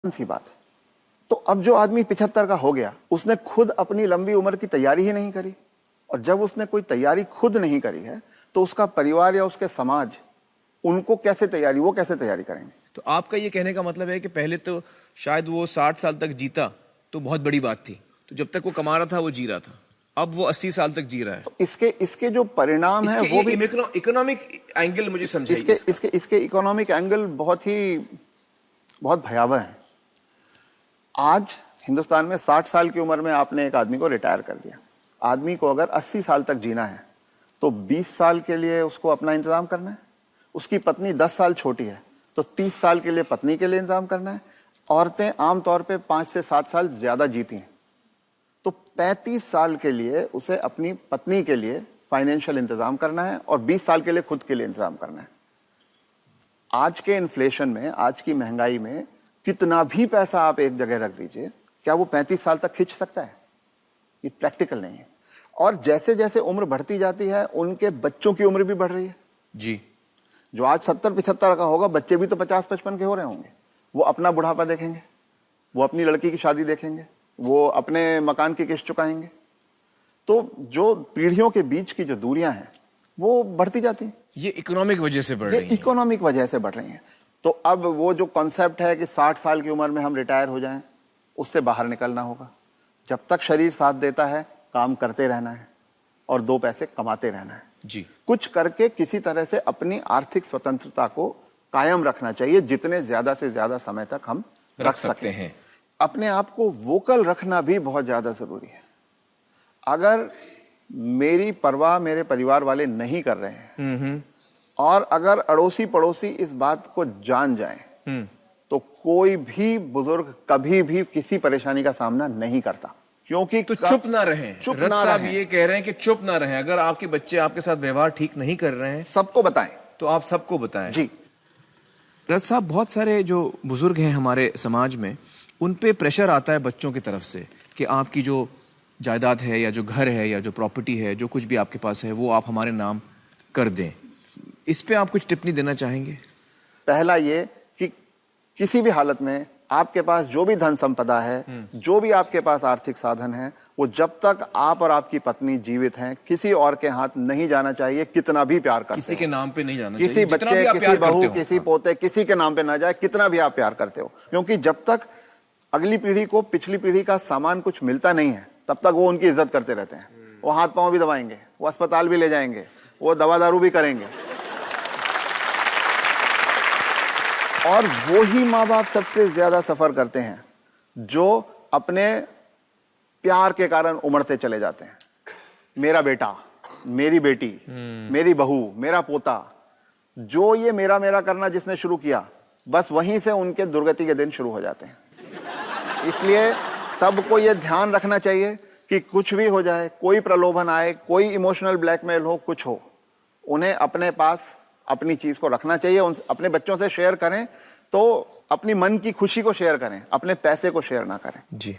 सी बात है। तो अब जो आदमी 75 का हो गया, उसने खुद अपनी लंबी उम्र की तैयारी ही नहीं करी, और जब उसने कोई तैयारी खुद नहीं करी है तो उसका परिवार या उसके समाज उनको कैसे तैयारी, वो कैसे तैयारी करेंगे? तो आपका ये कहने का मतलब है कि पहले तो शायद वो 60 साल तक जीता तो बहुत बड़ी बात थी, तो जब तक वो कमा रहा था वो जी रहा था, अब वो 80 साल तक जी रहा है। तो इसके जो परिणाम है वो भी इकोनॉमिक एंगल मुझे समझाइए। इसके इकोनॉमिक एंगल बहुत भयावह है। आज हिंदुस्तान में 60 साल की उम्र में आपने एक आदमी को रिटायर कर दिया। आदमी को अगर 80 साल तक जीना है तो 20 साल के लिए उसको अपना इंतजाम करना है। उसकी पत्नी 10 साल छोटी है तो 30 साल के लिए पत्नी के लिए इंतजाम करना है। औरतें आमतौर पे 5 से 7 साल ज्यादा जीती हैं, तो 35 साल के लिए उसे अपनी पत्नी के लिए फाइनेंशियल इंतजाम करना है और 20 साल के लिए खुद के लिए इंतजाम करना है। आज के इन्फ्लेशन में, आज की महंगाई में कितना भी पैसा आप एक जगह रख दीजिए, क्या वो 35 साल तक खींच सकता है? ये प्रैक्टिकल नहीं है। और जैसे जैसे उम्र बढ़ती जाती है उनके बच्चों की उम्र भी बढ़ रही है जी। जो आज 70-75 का होगा, बच्चे भी तो 50-55 के हो रहे होंगे। वो अपना बुढ़ापा देखेंगे, वो अपनी लड़की की शादी देखेंगे, वो अपने मकान की किस्त चुकाएंगे। तो जो पीढ़ियों के बीच की जो दूरियां हैं वो बढ़ती जाती हैं। ये इकोनॉमिक वजह से बढ़ रही है। इकोनॉमिक वजह से बढ़ रही हैं। तो अब वो जो कॉन्सेप्ट है कि 60 साल की उम्र में हम रिटायर हो जाएं, उससे बाहर निकलना होगा। जब तक शरीर साथ देता है काम करते रहना है और 2 पैसे कमाते रहना है जी। कुछ करके किसी तरह से अपनी आर्थिक स्वतंत्रता को कायम रखना चाहिए, जितने ज्यादा से ज्यादा समय तक हम रख सकते हैं। अपने आप को वोकल रखना भी बहुत ज्यादा जरूरी है। अगर मेरी परवाह मेरे परिवार वाले नहीं कर रहे हैं और अगर अड़ोसी पड़ोसी इस बात को जान जाएं तो कोई भी बुजुर्ग कभी भी किसी परेशानी का सामना नहीं करता, क्योंकि तो चुप ना रहें। चुप रथ ना साहब रहें। ये कह रहे हैं कि चुप ना रहें। अगर आपके बच्चे आपके साथ व्यवहार ठीक नहीं कर रहे हैं सबको बताएं। तो आप सबको बताएं। जी। रथ साहब, बहुत सारे जो बुजुर्ग हैं हमारे समाज में, उन पे प्रेशर आता है बच्चों की तरफ से कि आपकी जो जायदाद है या जो घर है या जो प्रॉपर्टी है, जो कुछ भी आपके पास है, वो आप हमारे नाम कर दें। इस पे आप कुछ टिप्पणी देना चाहेंगे? पहला ये कि किसी भी हालत में आपके पास जो भी धन संपदा है, जो भी आपके पास आर्थिक साधन है, वो जब तक आप और आपकी पत्नी जीवित हैं किसी और के हाथ नहीं जाना चाहिए। कितना भी प्यार करते किसी के नाम पे नहीं जाना चाहिए, चाहिए। किसी बच्चे, किसी बहू, किसी पोते, किसी के नाम पे ना जाए, कितना भी आप प्यार करते हो। क्योंकि जब तक अगली पीढ़ी को पिछली पीढ़ी का सामान कुछ मिलता नहीं है तब तक वो उनकी इज्जत करते रहते हैं। वो हाथ पांव भी दबाएंगे, वो अस्पताल भी ले जाएंगे, वो दवा दारू भी करेंगे। और वो ही माँ बाप सबसे ज्यादा सफर करते हैं जो अपने प्यार के कारण उमड़ते चले जाते हैं। मेरा बेटा, मेरी बेटी, मेरी बहू, मेरा पोता, जो ये मेरा मेरा करना जिसने शुरू किया, बस वहीं से उनके दुर्गति के दिन शुरू हो जाते हैं। इसलिए सबको ये ध्यान रखना चाहिए कि कुछ भी हो जाए, कोई प्रलोभन आए, कोई इमोशनल ब्लैकमेल हो, कुछ हो, उन्हें अपने पास अपनी चीज को रखना चाहिए। अपने बच्चों से शेयर करें तो अपनी मन की खुशी को शेयर करें, अपने पैसे को शेयर ना करें। जी।